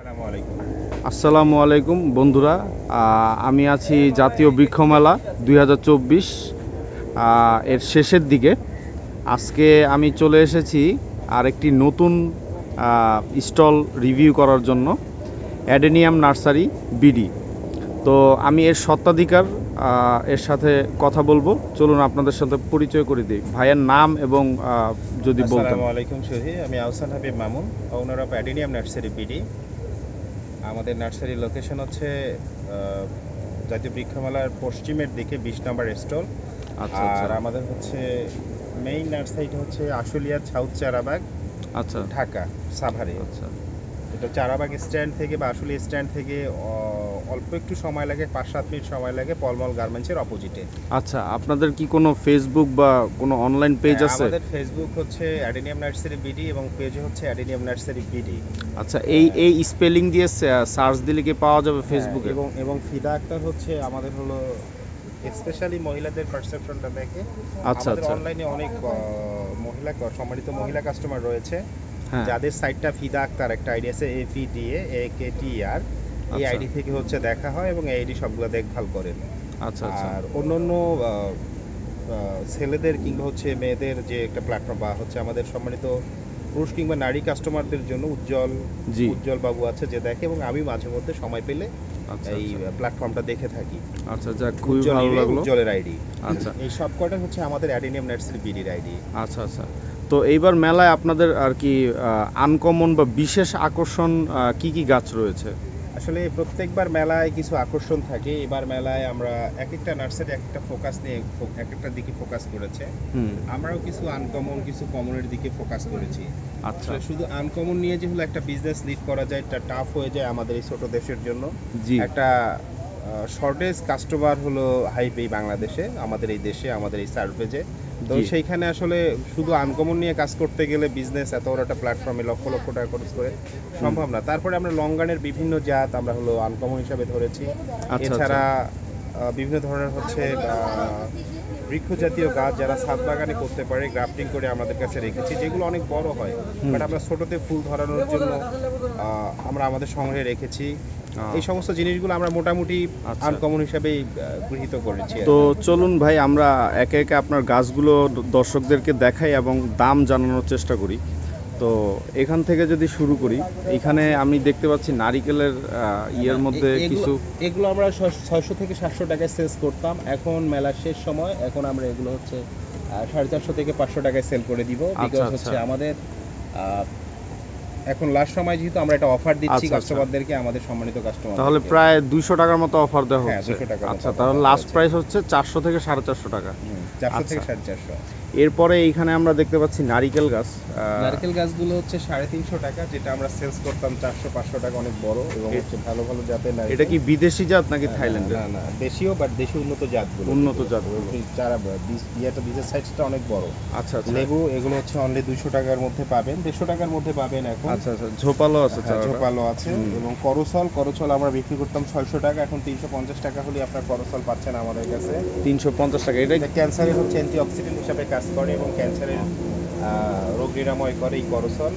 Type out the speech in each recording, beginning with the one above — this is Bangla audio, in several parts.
আসসালামু আলাইকুম বন্ধুরা, আমি আছি জাতীয় বৃক্ষ মেলা 2024 এর শেষের দিকে। আজকে আমি চলে এসেছি আরেকটি নতুন স্টল রিভিউ করার জন্য, অ্যাডেনিয়াম নার্সারি বিডি। তো আমি এর স্বত্বাধিকার এর সাথে কথা বলবো। চলুন আপনাদের সাথে পরিচয় করে দিই। ভাইয়ের নাম এবং যদি বলতেন। আসসালামু আলাইকুম সুধী, আমি আহসান হাবিব মামুন, ওনার অফ অ্যাডেনিয়াম নার্সারি বিডি। আমাদের নার্সারির লোকেশন হচ্ছে জাতীয় বৃক্ষমেলার পশ্চিমের দিকে 20 নম্বর স্টল। আর আমাদের হচ্ছে মেইন নার্সারিটা হচ্ছে আশুলিয়া সাউথ চারাবাগ, ঢাকা সাভারে। এটা চারাবাগ স্ট্যান্ড থেকে বা আশুলিয়া স্ট্যান্ড থেকে অল্প একটু সময় লাগে, 5-7 মিনিট সময় লাগে, পলমল গার্মেন্টসের অপোজিটে। আচ্ছা, আপনাদের কি কোনো ফেসবুক বা কোনো অনলাইন পেজ আছে? আমাদের ফেসবুক হচ্ছে অ্যাডেনিয়াম নার্সারি বিডি এবং পেজ হচ্ছে অ্যাডেনিয়াম নার্সারি বিডি। আচ্ছা, এই স্পেলিং দিয়ে সার্চ দিলে কি পাওয়া যাবে ফেসবুকে? এবং ফিদা আক্তার হচ্ছে আমাদের হলো স্পেশালি মহিলাদের পারসেপশনটা দেখে। আমাদের অনলাইনে অনেক মহিলা সম্মানিত মহিলা কাস্টমার রয়েছে যাদের সাইটটা ফিদা আক্তার একটা আইডি আছে, FIDAAKTER, এই আইডি থেকে হচ্ছে দেখা হয় এবং এই আইডি সবগুলো দেখভাল করেন। আর অন্যান্য ছেলেদের কিংবা হচ্ছে মেয়েদের যে একটা প্ল্যাটফর্ম বা হচ্ছে আমাদের সম্মানিত পুরুষ কিংবা নারী কাস্টমারদের জন্য উজ্জ্বল বাবু আছে যে দেখে, এবং আমি মাঝে মধ্যে সময় পেলে এই প্ল্যাটফর্মটা দেখে থাকি। আচ্ছা, যাক, খুবই ভালো লাগলো। উজ্জ্বলের আইডি। আচ্ছা, এই সব কয়টা হচ্ছে আমাদের অ্যাডেনিয়াম নার্সারি বিডির আইডি। আচ্ছা। তো এইবার মেলায় আপনাদের আর কি আনকমন বা বিশেষ আকর্ষণ কি কি গাছ রয়েছে? আসলে প্রত্যেকবার মেলায় কিছু আকর্ষণ থাকে। এবার মেলায় আমরা এক একটা নার্সারি এক একটা ফোকাস নিয়ে এক একটা দিকে ফোকাস করেছে। আমরাও কিছু আনকমন কিছু কমনের দিকে ফোকাস করেছি। আচ্ছা, শুধু আনকমন নিয়ে যে হলো একটা বিজনেস লিড করা যায়, এটা টাফ হয়ে যায় আমাদের এই ছোট দেশের জন্য। একটা শর্টেজ কাস্টমার হলো হাইপ এই বাংলাদেশে, আমাদের এই দেশে, আমাদের এই সার্ভেজে। তো সেইখানে আসলে শুধু আনকমন নিয়ে কাজ করতে গেলে বিজনেস এত বড় একটা প্ল্যাটফর্মে লক্ষ লক্ষ টাকা খরচ করে সম্ভব না। তারপরে আমরা লঙ্গানের বিভিন্ন জাত আমরা হলো আনকমন হিসাবে ধরেছি। এছাড়া বিভিন্ন ধরনের হচ্ছে বৃক্ষ জাতীয় গাছ যারা ছাদ বাগানে করতে পারে গ্রাফটিং করে আমাদের কাছে রেখেছি, যেগুলো অনেক বড় হয়, বাট আমরা ছোটতে ফুল ধরানোর জন্য আমরা আমাদের সংগ্রহে রেখেছি। এই সমস্ত জিনিসগুলো আমরা মোটামুটি আনকমন হিসাবে গৃহীত করেছি। তো চলুন ভাই, আমরা একে একে আপনার গাছগুলো দর্শকদেরকে দেখাই এবং দাম জানানোর চেষ্টা করি। তো এখান থেকে যদি শুরু করি, এখানে আমি দেখতে পাচ্ছি নারিকেলের ইয়ের মধ্যে কিছু, এগুলো আমরা 600 থেকে 700 টাকায় সেলস করতাম। এখন মেলার শেষ সময়, এখন আমরা এগুলো হচ্ছে 450 থেকে 500 টাকায় সেল করে দিব। বিকজ হচ্ছে আমাদের এখন লাস্ট সময় যেহেতু আমরা একটা অফার দিচ্ছি কাস্টমারদেরকে, আমাদের সম্মানিত কাস্টমার, তাহলে প্রায় 200 টাকার মতো অফার দেওয়া হচ্ছে। 200 টাকা। আচ্ছা, তাহলে লাস্ট প্রাইস হচ্ছে 400 থেকে 450 টাকা। 400 থেকে 450। এরপরে এইখানে আমরা দেখতে পাচ্ছি নারিকেল গাছ। নারকেল গাছগুলো হচ্ছে 350 টাকা, যেটা আমরা সেলস করতাম 400-500 টাকা, অনেক বড় এবং হচ্ছে ভালো ভালো জাতের নারকেল। এটা কি বিদেশি জাত নাকি থাইল্যান্ডের? না, দেশীয়, বাট দেশি উন্নত জাতগুলো। চারা বীজের সাইজটা অনেক বড়। আচ্ছা। লেবু এগুলো হচ্ছে অনলি 200 টাকার মধ্যে পাবেন, 150 টাকার মধ্যে পাবেন এখন। আচ্ছা, ঝোপালো আছে, ঝোপালো আছে। এবং করছল আমরা বিক্রি করতাম 600 টাকা, এখন 350 টাকা হলে আপনার করছল পাচ্ছেন আমাদের কাছে। 350 টাকা। এটা ক্যান্সারের হচ্ছে অ্যান্টিঅক্সিডেন্ট হিসাবে কাজ করে এবং ক্যান্সারের রোগ নিরাময় করে এই করছল।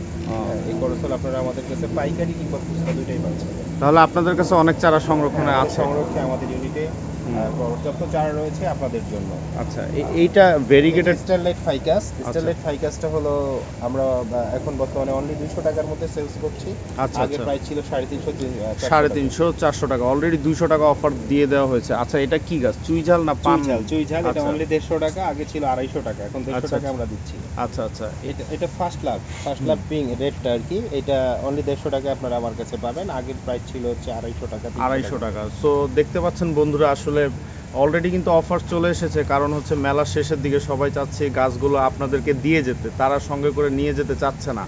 এই করছল আপনারা আমাদের কাছে পাইকারি কিংবা খুচরা দুইটাই পাচ্ছেন। তাহলে আপনাদের কাছে অনেক চারা সংরক্ষণে আছে? সংরক্ষণে আমাদের ইউনিটে পর্যাপ্ত চারা রয়েছে আপনাদের জন্য। আচ্ছা, এইটা ভেরিগেটেড স্টারলাইট ফাইকাস। স্টারলাইট ফাইকাসটা হলো আমরা এখন বর্তমানে অনলি 200 টাকার মধ্যে সেলস করছি। আগে প্রাইস ছিল 350-400 টাকা। অলরেডি 200 টাকা অফার দিয়ে দেওয়া হয়েছে। আচ্ছা, এটা কি গাছ? চুইঝাল না পান? চুইঝাল। এটা অনলি 150 টাকা, আগে ছিল 250 টাকা, এখন 150 টাকা আমরা দিচ্ছি। আচ্ছা। এটা ফার্স্ট লাভ পিঙ্ক রেডটা আর কি। এটা অনলি 150 টাকা আপনারা আমার কাছে পাবেন। আগের প্রাইস ছিল হচ্ছে 250 টাকা। 250 টাকা। সো দেখতে পাচ্ছেন বন্ধুরা, আসলে অলরেডি কিন্তু অফার চলে এসেছে, কারণ হচ্ছে মেলার শেষের দিকে সবাই চাচ্ছে গাছগুলো আপনাদেরকে দিয়ে যেতে, তারা সঙ্গে করে নিয়ে যেতে চাচ্ছে না।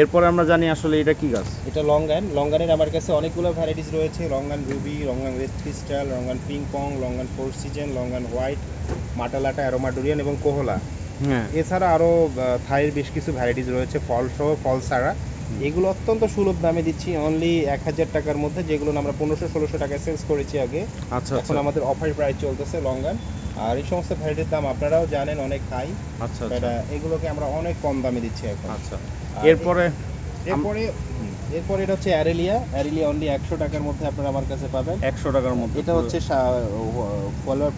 এরপরে আমরা জানি আসলে এটা কি গাছ? এটা লঙ্গানের আমার কাছে অনেকগুলো ভ্যারাইটিস রয়েছে। Longan ruby, longan red crystal, longan ping pong, longan four season, longan white, মাটালাটা, অ্যারোমা ডুরিয়ান এবং কোহলা। এছাড়া আরও থাইয়ের বেশ কিছু ভ্যারাইটিস রয়েছে, ফল সহ, ফল ছাড়া। এগুলো অত্যন্ত সুলভ দামে দিচ্ছি, অনলি 1000 টাকার মধ্যে, যেগুলো আমরা 1500-1600 টাকায় সেলস করেছি আগে। এখন আমাদের অফার প্রাইস চলতেছে লঙ্গান। আর এই সমস্ত ভ্যারাইটির দাম আপনারাও জানেন অনেক হাই। আচ্ছা, এগুলোকে আমরা অনেক কম দামে দিচ্ছি এখন। আচ্ছা, এরপরে এরপর এটা হচ্ছে অ্যারেলিয়া অনলি 100 টাকার মধ্যে আপনারা আমার কাছে পাবেন। 100 টাকার মধ্যে এটা হচ্ছে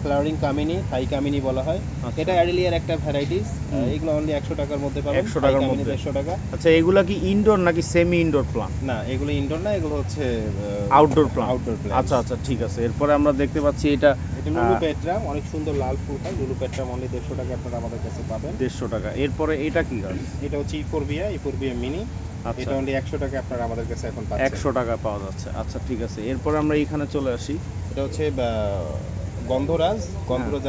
ফ্লাওয়ারিং কামিনী, থাই কামিনী বলা হয়। আচ্ছা। এটা অ্যারেলিয়ার একটা ভ্যারাইটিস। এগুলো অনলি 100 টাকার মধ্যে পাবেন। 100 টাকার মধ্যে। 150 টাকা। আচ্ছা, এগুলা কি ইনডোর নাকি সেমি ইনডোর প্লান্ট? না, এগুলো ইনডোর না, এগুলো হচ্ছে আউটডোর প্লান্ট। Outdoor plant. আচ্ছা আচ্ছা, ঠিক আছে। এরপরে আমরা দেখতে পাচ্ছি এটা এটা লুলু পেট্রাম, অনেক সুন্দর লাল ফুল হয়। লুলু পেট্রাম অনলি 150 টাকা আপনারা আমাদের কাছে পাবেন। 150 টাকা। এরপরে এটা কি গাছ? এটা হচ্ছে ইফোরবিয়া মিনি। আচ্ছা, এটা অনলি 100 টাকা আপনারা আমাদের কাছে এখন পাচ্ছেন। 100 টাকা পাওয়া যাচ্ছে। আচ্ছা, ঠিক আছে। এরপরে আমরা এখানে চলে আসি। এটা হচ্ছে গন্ধরাজ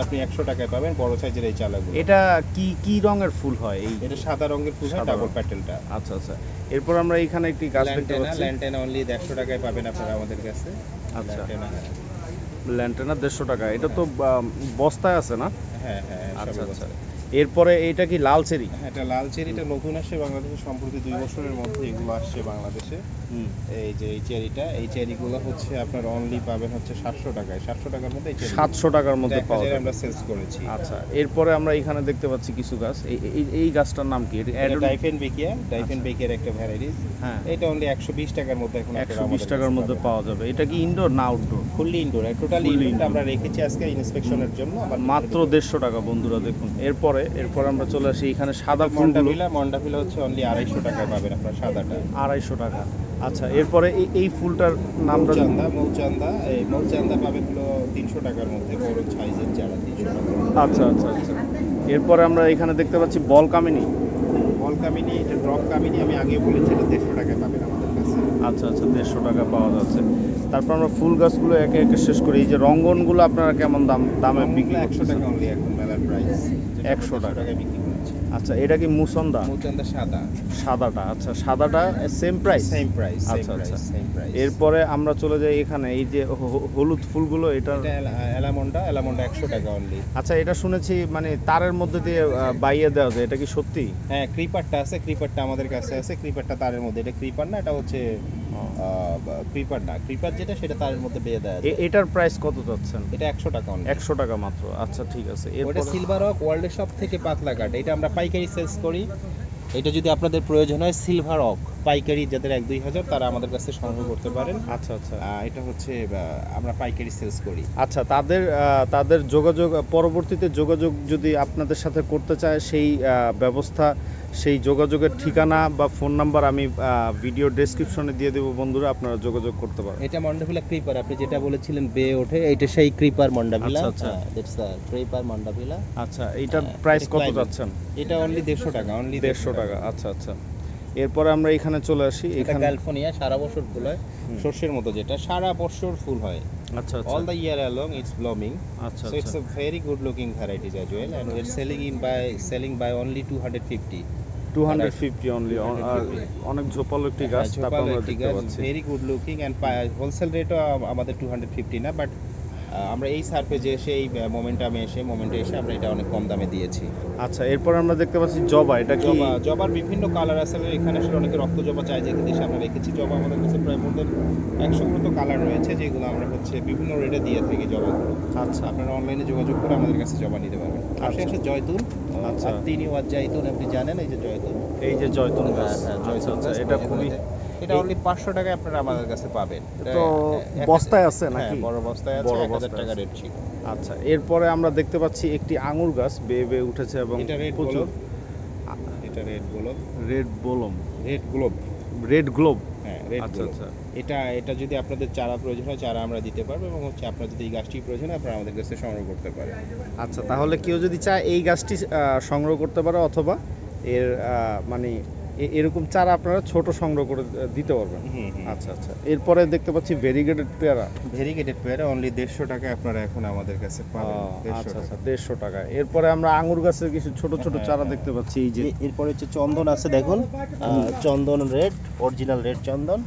আপনি 100 টাকায় পাবেন, বড় সাইজের এই চালাগুলো। এটা কি কি রঙের ফুল হয়? এই এটা সাদা রঙের ফুল হয়, সাদা ডাবল রং। প্যাটেলটা। আচ্ছা আচ্ছা। এরপর আমরা এখানে একটি গাছ দেখতে পাচ্ছি। ল্যান্টেনা অনলি 150 টাকায় পাবেন আপনারা আমাদের কাছে। আচ্ছা, ল্যান্টেনা, ল্যান্টেনা 150 টাকা। এটা তো বস্তায় আছে না? হ্যাঁ হ্যাঁ, আচ্ছা সবই আচ্ছা। বস্তায়। এরপরে এটা কি লাল চেরি? হ্যাঁ, এটা লাল চেরিটা নতুন আসছে বাংলাদেশে, সম্প্রতি 2 বছরের মধ্যে এগুলো আসছে বাংলাদেশে। এই যে এই চেরিগুলো হচ্ছে আপনার অনলি পাবেন হচ্ছে 700 টাকায়। 700 টাকার মধ্যে এই চেরি 700 টাকার মধ্যে পাওয়া যায়। আমরা সেলস করেছি। আচ্ছা, এরপরে আমরা এখানে দেখতে পাচ্ছি কিছু গাছ। এই গাছটার নাম কি? এটা ডাইফেন বেকিয়ার একটা ভ্যারাইটিস। হ্যাঁ, এটা অনলি 120 টাকার মধ্যে এখন আপনারা 120 আমাদের টাকার কাছে মধ্যে পাবেন। পাওয়া যাবে। এটা কি ইনডোর না outdoor? Fully indoor, totally Fully indoor indoor। আমরা রেখেছি আজকে ইন্সপেকশনের জন্য। মাত্র 150 টাকা বন্ধুরা, দেখুন। এরপরে আমরা চলে আসি এখানে সাদা ফুলগুলো। মন্ডাভিলা হচ্ছে অনলি 250 টাকায় পাবেন আপনার সাদাটা। 250 টাকা। আচ্ছা, এরপরে এই ফুলটার নামটা মৌচান্দা পাবেন হলো 300 টাকার মধ্যে, বড় সাইজের চারা 300 টাকা। আচ্ছা আচ্ছা আচ্ছা। এরপরে আমরা এখানে দেখতে পাচ্ছি বল কামিনী। বল কামিনী, এটা ড্রপ কামিনী, আমি আগে বলেছি এটা 150 টাকায় পাবেন আমাদের কাছে। আচ্ছা আচ্ছা, 150 টাকা পাওয়া যাচ্ছে। তারপর আমরা ফুল গাছগুলো একে একে শেষ করি। এই যে রঙ্গনগুলো আপনারা কেমন দামে বিক্রি 100 করতেছেন? টাকা অনলি এখন মেলার প্রাইস। 100 টাকায় বিক্রি করছি। আচ্ছা, এটা কি মুসন্দা? মৌচান্দা সাদা। সাদাটা। আচ্ছা, সাদাটা সেম প্রাইস? Same price. আচ্ছা আচ্ছা। এরপরে আমরা চলে যাই এখানে এই যে হলুদ ফুলগুলো। এটা এলামন্ডা 100 টাকা অনলি। আচ্ছা, এটা শুনেছি মানে তারের মধ্যে দিয়ে বাইয়ে দেওয়া যায়, এটা কি সত্যি? হ্যাঁ, ক্রিপারটা আছে, ক্রিপারটা আমাদের কাছে আছে। ক্রিপারটা তারের মধ্যে, এটা ক্রিপার না, এটা হচ্ছে ক্রিপার না। ক্রিপার যেটা সেটা তারের মধ্যে বেয়ে দেওয়া যায়। এটার প্রাইস কত চাচ্ছেন? এটা 100 টাকা অনলি। 100 টাকা মাত্র। আচ্ছা, ঠিক আছে। ওটা এরপর সিলভার রক ওয়ার্ল্ডের সব থেকে পাতলা কাঠ, এটা আমরা পাইকারি সেলস করি। এটা যদি আপনাদের প্রয়োজন হয় সিলভার রক পাইকারি, যাদের 1-2 হাজার, তারা আমাদের কাছে সংগ্রহ করতে পারেন। আচ্ছা আচ্ছা। এটা হচ্ছে আমরা পাইকারি সেলস করি। আচ্ছা, তাদের যোগাযোগ, পরবর্তীতে যোগাযোগ যদি আপনাদের সাথে করতে চায়, সেই ব্যবস্থা, সেই যোগাযোগের ঠিকানা বা ফোন নাম্বার আমি ভিডিও ডেসক্রিপশনে দিয়ে দেবো বন্ধুরা, আপনারা যোগাযোগ করতে পারেন। এটা মন্ডাভিলা ক্রিপার, আপনি যেটা বলেছিলেন বেয়ে ওঠে, এটা সেই ক্রিপার মন্ডাভিলা। আচ্ছা, আচ্ছা। That's the creeper mandevilla. আচ্ছা, এইটার প্রাইস কত যাচ্ছেন? এটা অনলি 150 টাকা। অনলি 150 টাকা। আচ্ছা আচ্ছা। এরপরে আমরা এখানে চলে আসি। এটা এখানে ক্যালিফোর্নিয়া, সারা বছর ফুল হয়, সর্ষের মতো, যেটা সারা বছর ফুল হয়। আচ্ছা আচ্ছা। All the year along it's blooming. আচ্ছা So it's আচ্ছা। a very good looking varieties as well, and we're selling by only 250. 250 only. অনেক ঝোপালো একটি গাছ। তারপর আমরা দেখতে পাচ্ছি very good looking, and wholesale রেটও আমাদের 250 না, বাট আমরা এই সারফেজে এসে, এই মোমেন্টে এসে আমরা এটা অনেক কম দামে দিয়েছি। আচ্ছা, এরপর আমরা দেখতে পাচ্ছি জবা। এটা কি? জবার বিভিন্ন কালার আছে। এখানে আসলে অনেকে রক্ত জবা চাই, যে দেশে আমরা রেখেছি। জবা আমাদের কাছে প্রায় মোর দেন 100 মতো কালার রয়েছে, যেগুলো আমরা হচ্ছে বিভিন্ন রেটে দিয়ে থাকি জবাগুলো। আচ্ছা, আপনারা অনলাইনে যোগাযোগ করে আমাদের কাছে জবা নিতে পারবেন। পাশে আছে জয়তুন। আচ্ছা। তিনি ওয়াজ জয়তুন, আপনি জানেন এই যে জয়তুন। এই যে জয়তুন গাছ। হ্যাঁ, আচ্ছা আচ্ছা। এটা খুবই, এটা অনলি 500 টাকায় আপনারা আমাদের কাছে পাবেন। তো বস্তায় আছে নাকি? হ্যাঁ, বড় বস্তায় আছে, বড় 1000 বস্তায় টাকা আছে। রেট ছিল। আচ্ছা, এরপরে আমরা দেখতে পাচ্ছি একটি আঙুর গাছ বেয়ে বেয়ে উঠেছে এবং এটা রেড প্রচুর। এটা রেড গোলাপ। রেড বোলম। Red globe. হ্যাঁ, রেড আচ্ছা গ্লোব। আচ্ছা। এটা যদি আপনাদের চারা প্রয়োজন হয়, চারা আমরা দিতে পারবো, এবং হচ্ছে আপনার যদি এই গাছটি প্রয়োজন হয়, আপনারা আমাদের কাছে সংগ্রহ করতে পারেন। আচ্ছা, তাহলে কেউ যদি চায় এই গাছটি সংগ্রহ করতে পারে, অথবা এর মানে এরকম চারা আপনারা ছোট সংগ্রহ করে দিতে পারবেন। আচ্ছা আচ্ছা। এরপরে দেখতে পাচ্ছি ভেরিগেটেড পেয়ারা। ভেরিগেটেড পেয়ারা অনলি 150 টাকায় আপনারা এখন আমাদের কাছে পাবেন। আচ্ছা আচ্ছা, 150 টাকা। এরপরে আমরা আঙুর গাছের কিছু ছোট ছোট চারা দেখতে পাচ্ছি। এই যে এরপরে হচ্ছে চন্দন আছে, দেখুন। চন্দন রেড, অরিজিনাল রেড চন্দন,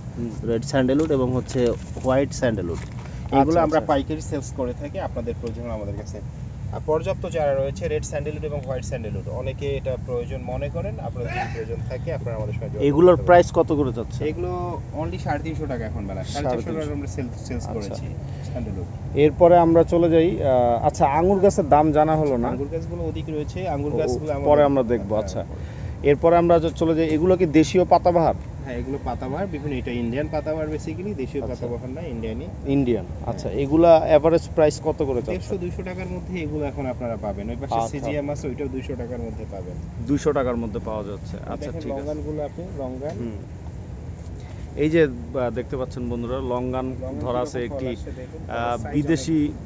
রেড স্যান্ডেলউড এবং হচ্ছে হোয়াইট স্যান্ডেলউড। এগুলো আমরা আচ্ছা। পাইকারি সেলস করে থাকি। আপনাদের প্রয়োজন আমাদের কাছে পর্যাপ্ত চারা রয়েছে, রেড স্যান্ডেলউড এবং হোয়াইট স্যান্ডেলউড। অনেকে এটা প্রয়োজন মনে করেন, আপনাদের যদি প্রয়োজন থাকে আপনারা আমাদের সাথে যোগাযোগ এগুলোর করতে পারেন। প্রাইস কত করে যাচ্ছে? এগুলো অনলি 350 টাকা এখন বেলা। 450 টাকা আমরা সেলস আচ্ছা। করেছি স্যান্ডেলউড। এরপরে আমরা চলে যাই, আচ্ছা, আঙুর গাছের দাম জানা হলো না। আঙ্গুর গাছগুলো অধিক রয়েছে, আঙ্গুর গাছগুলো পরে আমরা দেখবো। আচ্ছা, এরপরে আমরা চলে যাই, এগুলো কি দেশীয় পাতাবাহার? হ্যাঁ এগুলো পাতাবাহার বিভিন্ন, এটা ইন্ডিয়ান পাতাবাহার বেসিক্যালি, দেশীয় পাতাবাহার না, ইন্ডিয়ানই। ইন্ডিয়ান, আচ্ছা। এগুলা এভারেজ প্রাইস কত করে চাচ্ছেন? 150-200 টাকার মধ্যে এগুলো এখন আপনারা পাবেন। ওই পাশে সিজিএম আছে, ওইটাও 200 টাকার মধ্যে পাবেন। 200 টাকার মধ্যে পাওয়া যাচ্ছে, আচ্ছা দেখেন ঠিক আছে। লঙ্গানগুলো আপনি লঙ্গান, এই যে দেখতে পাচ্ছেন বন্ধুরা, লঙ্গান ধরা আছে একটি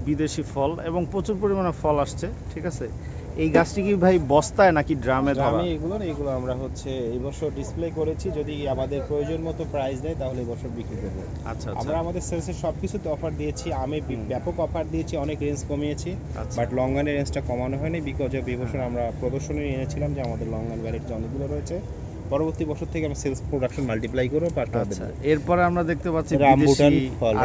বিদেশি ফল, এবং প্রচুর পরিমাণে ফল আসছে, ঠিক আছে। এই গাছটি কি ভাই বস্তায় নাকি ড্রামে ধরা? এগুলো আমরা হচ্ছে এই বছর ডিসপ্লে করেছি, যদি আমাদের প্রয়োজন মতো প্রাইস দেয় তাহলে এই বছর বিক্রি করব। আচ্ছা, আমরা আমাদের সেলসের সবকিছুতে অফার দিয়েছি, আমি ব্যাপক অফার দিয়েছি, অনেক রেঞ্জ কমিয়েছি, বাট লঙ্গানের রেঞ্জটা কমানো হয়নি বিকজ অফ এই বছর আমরা প্রদর্শনী এনেছিলাম যে আমাদের লঙ্গান ভ্যারাইটি অনেকগুলো রয়েছে, পরবর্তী বছর থেকে আমরা সেলস প্রোডাকশন মাল্টিপ্লাই করব। আচ্ছা, এরপরে আমরা দেখতে পাচ্ছি রামবুটান ফল,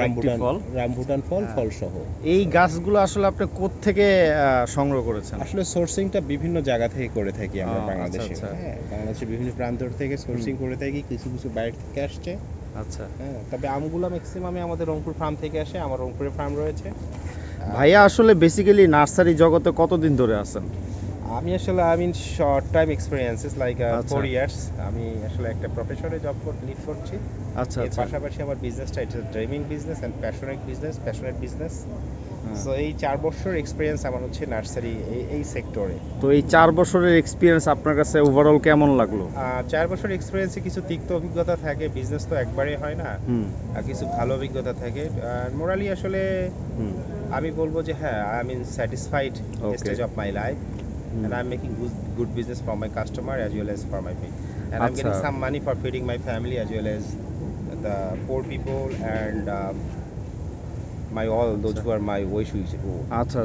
রামবুটান ফল সহ। এই গাছগুলো আসলে আপনি কোত্থেকে সংগ্রহ করেছেন? আসলে সোর্সিংটা বিভিন্ন জায়গা থেকে করে থাকি আমরা বাংলাদেশে। হ্যাঁ, বাংলাদেশের বিভিন্ন প্রান্ত থেকে সোর্সিং করে থাকি, কিছু কিছু বাইরে থেকে আসছে। আচ্ছা, হ্যাঁ, তবে আমগুলো ম্যাক্সিমামে আমাদের রংপুর ফার্ম থেকে আসে, আমার রংপুরে ফার্ম রয়েছে। ভাইয়া আসলে বেসিক্যালি নার্সারি জগতে কতদিন ধরে আছেন? আমি আসলে short time experiences like 4 years. আমি আসলে একটা প্রফেশনে লিড করছি। আচ্ছা, এর পাশাপাশি আমার বিজনেসটা it's dreaming business and passionate business. So এই 4 বছর এক্সপেরিয়েন্স আমার হচ্ছে নার্সারি এই সেক্টরে। তো এই 4 বছরের এক্সপেরিয়েন্স আপনার কাছে ওভারঅল কেমন লাগলো? 4 বছর এক্সপেরিয়েন্সে কিছু তিক্ত অভিজ্ঞতা থাকে, বিজনেস তো একবারে হয় না, আর কিছু ভালো অভিজ্ঞতা থাকে। মোরালি আসলে আমি বলবো যে হ্যাঁ, I am satisfied stage of my life and I'm making good business for my customer as well as for my pay, and I'm getting some money for feeding my family as well as the poor people and all those who are my wishes. আচ্ছা,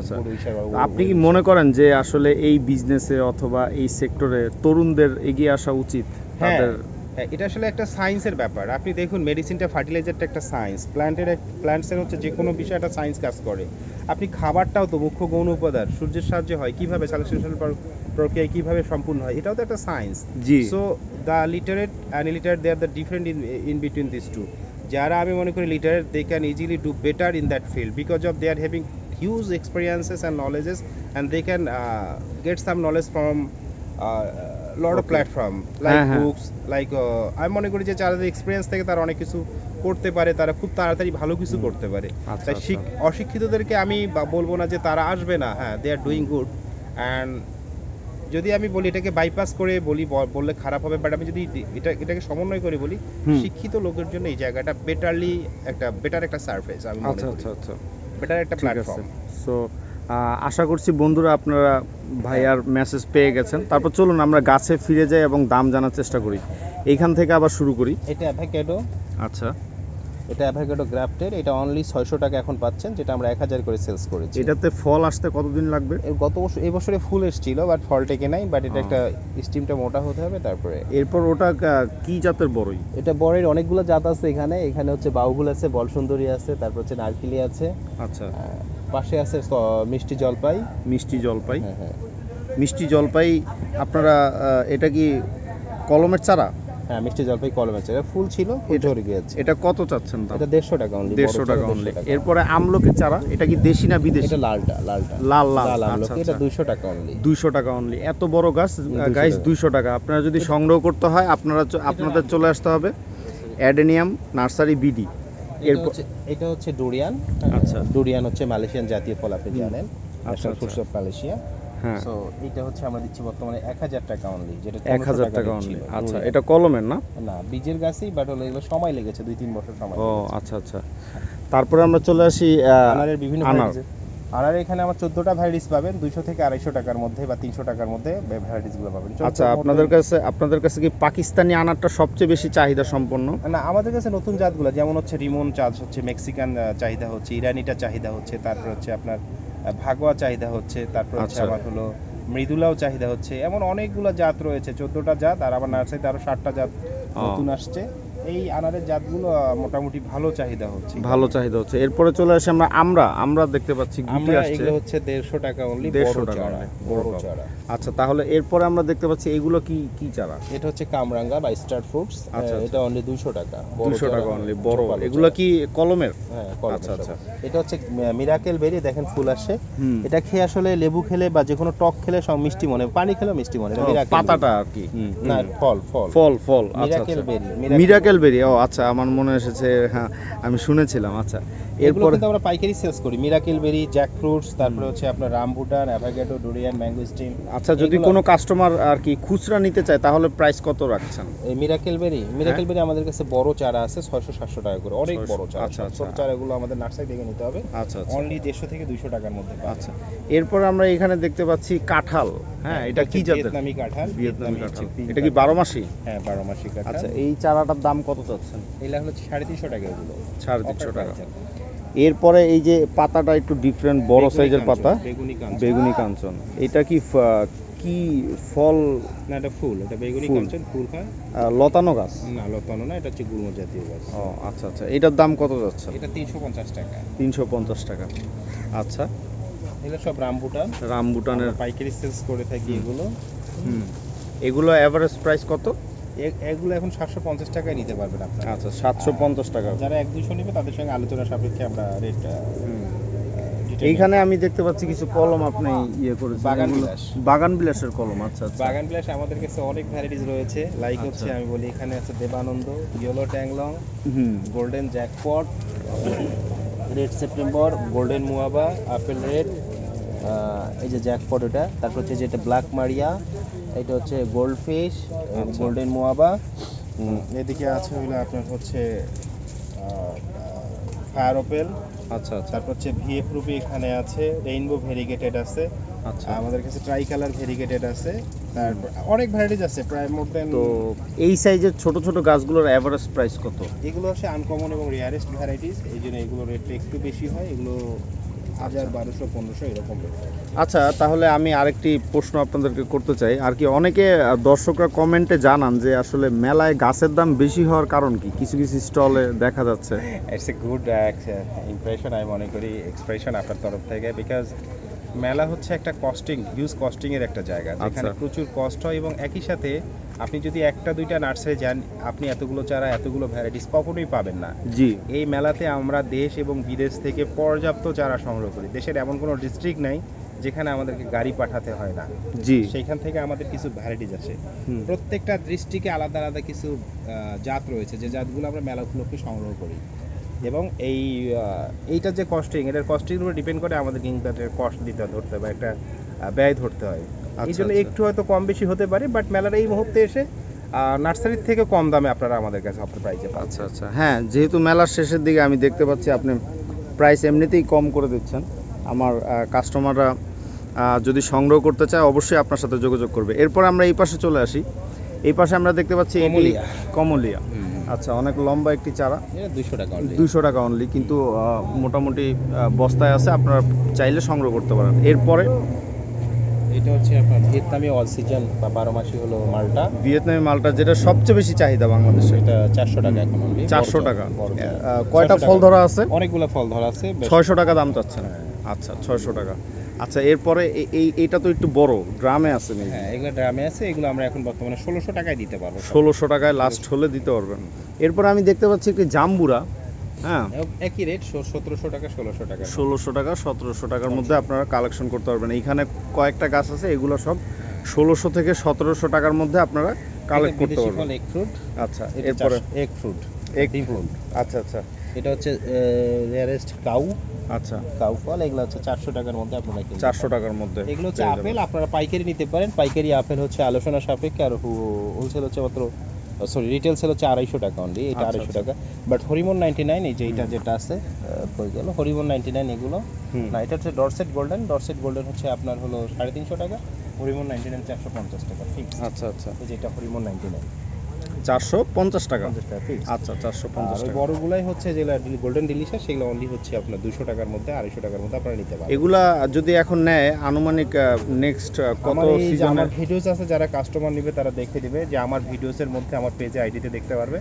আপনি কি মনে করেন যে আসলে এই বিজনেসে অথবা এই সেক্টরে তরুণদের এগিয়ে আসা উচিত? হ্যাঁ, এটা আসলে একটা সায়েন্সের ব্যাপার। আপনি দেখুন, মেডিসিনটা, ফার্টিলাইজারটা একটা সায়েন্স, প্ল্যান্টসের হচ্ছে যে কোনো বিষয় একটা সায়েন্স কাজ করে। আপনি খাবারটাও তো মুখ্য গৌণ উপাদান সূর্যের সাহায্যে হয়, কিভাবে সালেকশন প্রক্রিয়া কিভাবে সম্পূর্ণ হয়, এটাও তো একটা সায়েন্স। জি। So the literate and illiterate, they are the different in between this two. যারা আমি মনে করি literate, they can easily do better in that field because of they are having huge experiences and knowledges and they can get some knowledge from lot of platform like books, like আমি মনে করি যে যারা এক্সপিরিয়েন্স থেকে তারা অনেক কিছু করতে পারে, তারা খুব তাড়াতাড়ি ভালো কিছু করতে পারে। তাই অশিক্ষিতদেরকে আমি বলবো না যে তারা আসবে না, হ্যাঁ, দে আর ডুইং গুড। অ্যান্ড যদি আমি বলি এটাকে বাইপাস করে বললে খারাপ হবে, বাট আমি যদি এটাকে সমন্বয় করে বলি, শিক্ষিত লোকের জন্য এই জায়গাটা বেটার একটা সারফেস, আমি মনে করি বেটার একটা প্ল্যাটফর্ম। সো আশা করছি বন্ধুরা আপনারা ভাইয়ার মেসেজ পেয়ে গেছেন। তারপর চলুন আমরা গাছে ফিরে যাই এবং দাম জানার চেষ্টা করি। এইখান থেকে আবার শুরু করি। এটা অ্যাভোকাডো। আচ্ছা, এটা অ্যাভোকাডো গ্রাফটেড, এটা অনলি 600 টাকা এখন পাচ্ছেন, যেটা আমরা 1000 করে সেলস করেছি। এটাতে ফল আসতে কতদিন লাগবে? এই বছরে ফুল এসেছিল, বাট ফল টেকে নাই, বাট এটা একটা স্টিমটা মোটা হতে হবে। তারপরে এরপর ওটা কি জাতের বড়ই? এটা বড়ের অনেকগুলো জাত আছে এখানে হচ্ছে বাউগুল আছে, বলসুন্দরী আছে, তারপর হচ্ছে নারকেলি আছে। আচ্ছা, পাশে আছে মিষ্টি জলপাই। হ্যাঁ, মিষ্টি জলপাই আপনারা এটা কি কলমের চারা? হ্যাঁ, মিষ্টি জলপাই কলমের চারা, ফুল ছিল, ঝরে গিয়েছে। এটা কত চাচ্ছেন দাম? এটা 150 টাকা অনলি। 150 টাকা অনলি। এরপরে আমলকি চারা, এটা কি দেশি না বিদেশি? এটা লাল আমলকি, এটা 200 টাকা অনলি। 200 টাকা অনলি। এত বড় গাছ গাইস 200 টাকা। আপনারা যদি সংগ্রহ করতে হয় আপনাদের চলে আসতে হবে অ্যাডেনিয়াম নার্সারি বিডি। এটা হচ্ছে ডুরিয়ান। আচ্ছা, ডুরিয়ান হচ্ছে মালয়েশিয়ান জাতীয় ফল, আপনি জানেন, ন্যাশনাল ফ্রুটস অফ মালয়েশিয়া। হ্যাঁ, সো এটা হচ্ছে আমরা দিচ্ছি বর্তমানে 1000 টাকা অনলি, যেটা 1000 টাকা অনলি। আচ্ছা, এটা কলমের না? না, বীজের গাছই, বাট এগুলো সময় লেগেছে, 2-3 বছর সময়। ও আচ্ছা। তারপরে আমরা চলে আসি আনারের বিভিন্ন আনার। এখানে আমার 14টা ভ্যারাইটিস পাবেন, 200 থেকে 250 টাকার মধ্যে বা 300 টাকার মধ্যে ভ্যারাইটিস গুলো পাবেন। আচ্ছা, আপনাদের কাছে কি পাকিস্তানি আনারটা সবচেয়ে বেশি চাহিদা সম্পন্ন? না, আমাদের কাছে নতুন জাতগুলো যেমন হচ্ছে রিমন চাষ হচ্ছে, মেক্সিকান চাহিদা হচ্ছে, ইরানিটা চাহিদা হচ্ছে, তারপর হচ্ছে আপনার ভাগোয়া চাহিদা হচ্ছে, তারপর হচ্ছে আমার হলো মৃদুলাও চাহিদা হচ্ছে। এমন অনেকগুলো জাত রয়েছে, 14টা জাত, আর আমার নার্সারিতে আরো 7টা জাত নতুন আসছে। এই আনারের জাতগুলো মোটামুটি ভালো চাহিদা হচ্ছে। ভালো চাহিদা হচ্ছে। এরপরে চলে আসে আমরা দেখতে পাচ্ছি গুটি আসছে। এগুলো হচ্ছে 150 টাকা অনলি, 150 বড় টাকা চারা, বড় চারা। আচ্ছা, তাহলে এরপরে আমরা দেখতে পাচ্ছি এগুলো কি চারা? এটা হচ্ছে কামরাঙ্গা বা স্টার ফ্রুটস। এটা অনলি 200 টাকা, 200 টাকা অনলি, বড়। এগুলো কি কলমের? হ্যাঁ, কলমের। আচ্ছা আচ্ছা। এটা হচ্ছে মিরাকেল বেরি, দেখেন ফুল আসে। এটা খেয়ে আসলে লেবু খেলে বা যে কোনো টক খেলে সব মিষ্টি মনে, পানি খেলেও মিষ্টি মনে। পাতাটা আর কি? না, ফল। আচ্ছা মিরাকেল বেরি, মিরাকেল বেরি। ও আচ্ছা, আমার মনে এসেছে, হ্যাঁ আমি শুনেছিলাম। আচ্ছা, এরপর কিন্তু আমরা পাইকারি সেলস করি। মিরাকেল বেরি, জ্যাক ফ্রুটস, তারপরে হচ্ছে আপনার রামবুটান, অ্যাভোকাডো, ডুরিয়ান, ম্যাঙ্গোস্টিন। আচ্ছা, যদি কোনো কাস্টমার আর কি খুচরা নিতে চায় তাহলে প্রাইস কত রাখছেন? এই মিরাকেল বেরি আমাদের কাছে বড় চারা আছে 600-700 টাকা করে, অনেক বড় চারা। আচ্ছা, ছোট চারাগুলো আমাদের নার্সারি থেকে নিতে হবে। আচ্ছা, অনলি 150 থেকে 200 টাকার মধ্যে। আচ্ছা, এরপর আমরা এখানে দেখতে পাচ্ছি কাঁঠাল। হ্যাঁ, এটা কি জাতের? ভিয়েতনামি কাঁঠাল। এটা কি 12 মাসি? হ্যাঁ, 12 মাসি কাঁঠাল। আচ্ছা, এই চারাটার দাম কত চাচ্ছেন? এগুলা হলো 350 টাকা। এগুলো 350 টাকা। এরপরে এই যে পাতাটা একটু ডিফারেন্ট, বড় সাইজের পাতা, বেগুনি কাঞ্চন। এটা কি ফল? না, এটা ফুল। এটা বেগুনি কাঞ্চন, ফুল হয়। লতানো গাছ? না, লতানো না, এটা হচ্ছে গুল্ম জাতীয় গাছ। ও আচ্ছা আচ্ছা। এটার দাম কত যাচ্ছে? এটা 350 টাকা। 350 টাকা। আচ্ছা, এগুলো সব রামবুটানের পাইকারি সেলস করে থাকি এগুলো। এগুলো এভারেজ প্রাইস কত? এগুলো এখন 750 টাকায় নিতে পারবেন আপনারা। আচ্ছা, 750 টাকা। যারা 1-200 নেবে তাদের সঙ্গে আলোচনা সাপেক্ষে আমরা রেট। এইখানে আমি দেখতে পাচ্ছি কিছু কলম আপনি করেছেন, বাগান বিলাসের কলম। আচ্ছা আচ্ছা। বাগান বিলাস আমাদের কাছে অনেক ভ্যারাইটিস রয়েছে। লাইক হচ্ছে আমি বলি, এখানে আছে দেবানন্দ, ইয়েলো ট্যাংলং, golden jackpot, red September, golden মুয়াবা, আপেল রেড, এই যে জ্যাকপট এটা। তারপর হচ্ছে যেটা ব্ল্যাক মারিয়া, এটা হচ্ছে গোল্ড ফিশ, গোল্ডেন মুয়াবা। এদিকে আছে হলো আপনার হচ্ছে ফায়ার ওপেল। আচ্ছা আচ্ছা। তারপর হচ্ছে ভিএফ রুবি এখানে আছে, রেইনবো ভেরিগেটেড আছে। আচ্ছা, আমাদের কাছে ট্রাই কালার ভেরিগেটেড আছে। তারপর অনেক ভ্যারাইটিস আছে, প্রায় মোর দেন। তো এই সাইজের ছোট ছোট গাছগুলোর এভারেজ প্রাইস কত? এগুলো হচ্ছে আনকমন এবং রিয়ারেস্ট ভ্যারাইটিস, এই জন্য এগুলো রেটটা একটু বেশি হয়। এগুলো 1000, 1200, 1500 এরকম রেট। আচ্ছা, তাহলে আমি আরেকটি প্রশ্ন আপনাদেরকে করতে চাই আর কি। অনেকে দর্শকরা কমেন্টে জানান যে আসলে মেলায় গাছের দাম বেশি হওয়ার কারণ কি? কিছু কিছু স্টলে দেখা যাচ্ছে। ইটস এ গুড ইমপ্রেশন, আমি মনে করি, এক্সপ্রেশন আপনার তরফ থেকে। বিকজ মেলা হচ্ছে একটা হিউজ কস্টিং এর একটা জায়গা, যেখানে প্রচুর কষ্ট হয়। এবং একই সাথে আপনি যদি একটা দুইটা নার্সারি যান, আপনি এতগুলো চারা, এতগুলো ভ্যারাইটিস কখনোই পাবেন না। জি, এই মেলাতে আমরা দেশ এবং বিদেশ থেকে পর্যাপ্ত চারা সংগ্রহ করি। দেশের এমন কোনো ডিস্ট্রিক্ট নাই যেখানে আমাদেরকে গাড়ি পাঠাতে হয় না। জি, সেইখান থেকে আমাদের কিছু ভ্যারাইটিস আছে। প্রত্যেকটা ডিস্ট্রিক্টে আলাদা আলাদা কিছু জাত রয়েছে, যে জাতগুলো আমরা মেলা উপলক্ষে সংগ্রহ করি। এবং এইটা যে কস্টিং, এটার কস্টিংয়ের উপর ডিপেন্ড করে আমাদের কিন্তু কস্ট ধরতে হবে, একটা ব্যয় ধরতে হয়। এই জন্য একটু হয়তো কম বেশি হতে পারে, বাট মেলার এই মুহূর্তে এসে নার্সারির থেকে কম দামে আপনারা আমাদের কাছে অফার প্রাইসে পাচ্ছেন। আচ্ছা আচ্ছা। হ্যাঁ, যেহেতু মেলার শেষের দিকে আমি দেখতে পাচ্ছি আপনি প্রাইস এমনিতেই কম করে দিচ্ছেন। আমার কাস্টমাররা যদি সংগ্রহ করতে চায় অবশ্যই আপনার সাথে যোগাযোগ করবে। এরপর আমরা এই পাশে চলে আসি। এই পাশে আমরা দেখতে পাচ্ছি কমলিয়া। আচ্ছা, অনেক লম্বা একটি চারা, 200 টাকা অনলি, কিন্তু মোটামুটি বস্তায় আছে, আপনারা চাইলে সংগ্রহ করতে পারেন। এরপরে এটা হচ্ছে আপনার ভিয়েতনামি অল সিজন বা 12 মাসি হলো মালটা। ভিয়েতনামি মালটা, যেটা সবচেয়ে বেশি চাহিদা বাংলাদেশে। এটা 400 টাকা এখন অনলি। 400 টাকা। কয়টা ফল ধরা আছে? অনেকগুলো ফল ধরা আছে। 600 টাকা দাম চাচ্ছেন? আচ্ছা, 600 টাকা। আচ্ছা, এরপরে এইটা তো একটু বড়, ড্রামে আছে নাকি? হ্যাঁ, এগুলো ড্রামে আছে। এগুলো আমরা এখন বর্তমানে 1600 টাকায় দিতে পারবো। 1600 টাকায় লাস্ট হলে দিতে পারবেন। এরপর আমি দেখতে পাচ্ছি একটি জাম্বুরা। হ্যাঁ, একই রেট, 1700 টাকা, 1600 টাকা। 1600 টাকা, 1700 টাকার মধ্যে আপনারা কালেকশন করতে পারবেন। এইখানে কয়েকটা গাছ আছে, এগুলো সব 1600 থেকে 1700 টাকার মধ্যে আপনারা কালেক্ট করতে পারবেন। আচ্ছা, এরপরে এগ ফ্রুট। আচ্ছা আচ্ছা। এটা হচ্ছে রেয়ারেস্ট কাউ। আচ্ছা, কাউ ফল। এগুলো হচ্ছে 400 টাকার মধ্যে আপনারা কিনতে 400 টাকার মধ্যে। এগুলো হচ্ছে আপেল, আপনারা পাইকারি নিতে পারেন। পাইকারি আপেল হচ্ছে আলোচনা সাপেক্ষে, আর হোলসেল হচ্ছে মাত্র, সরি, রিটেল সেল হচ্ছে 250 টাকা অনলি। এটা 250 টাকা। বাট হরিমন 99, এই যে এটা যেটা আছে কই গেল, হরিমন 99 এগুলো না। এটা হচ্ছে ডরসেট গোল্ডেন হচ্ছে আপনার হলো 350 টাকা। হরিমন 99 450 টাকা ফিক্স। আচ্ছা আচ্ছা। এই যে এটা হরিমন 99 450 টাকা। 50 টাকা ফিক্স। আচ্ছা, 450 টাকা। বড়গুলাই হচ্ছে যেগুলো গোল্ডেন ডিলিশিয়াস, সেগুলো অনলি হচ্ছে আপনার 200 টাকার মধ্যে, 250 টাকার মধ্যে আপনারা নিতে পারবেন। এগুলা যদি এখন নেয় আনুমানিক নেক্সট কত সিজনে? আমার ভিডিওস আছে, যারা কাস্টমার নেবে তারা দেখে দিবে, যে আমার ভিডিওসের মধ্যে আমার পেজে আইডিতে দেখতে পারবে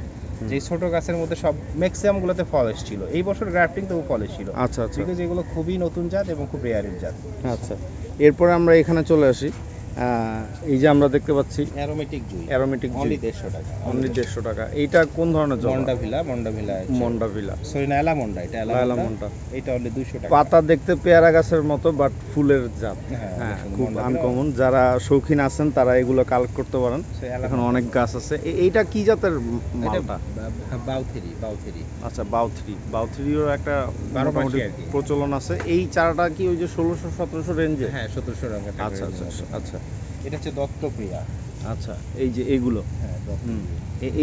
যে ছোট গাছের মধ্যে সব ম্যাক্সিমাম গুলোতে ফল এসেছিল। এই বছর গ্রাফটিং তো ফল এসেছিল। আচ্ছা আচ্ছা, বিকজ এগুলো খুবই নতুন জাত এবং খুব রেয়ারের জাত। আচ্ছা এরপরে আমরা এখানে চলে আসি। এই যে আমরা দেখতে পাচ্ছি অ্যারোমেটিক জুই, অ্যারোমেটিক অনলি 150 টাকা, অনলি 150 টাকা। এইটা কোন ধরনের জবা? মন্ডাভিলা মন্ডাভিলা, সরি না, এলামন্ডা, এটা এলামন্ডা। এটা অনলি 200 টাকা। পাতা দেখতে পেয়ারা গাছের মতো, বাট ফুলের জাত। হ্যাঁ, খুব আনকমন। যারা শৌখিন আছেন তারা এগুলো কালেক্ট করতে পারেন, এখন অনেক গাছ আছে। এইটা কি জাতের মালটা? বাউথেরি। আচ্ছা, বাউথেরির একটা মোটামুটি প্রচলন আছে। এই চারাটা কি ওই যে 1600-1700 রেঞ্জে? হ্যাঁ, 1700 টাকা। আচ্ছা আচ্ছা আচ্ছা, এটা হচ্ছে দত্তপ্রিয়া। আচ্ছা, এই যে এইগুলো, হ্যাঁ,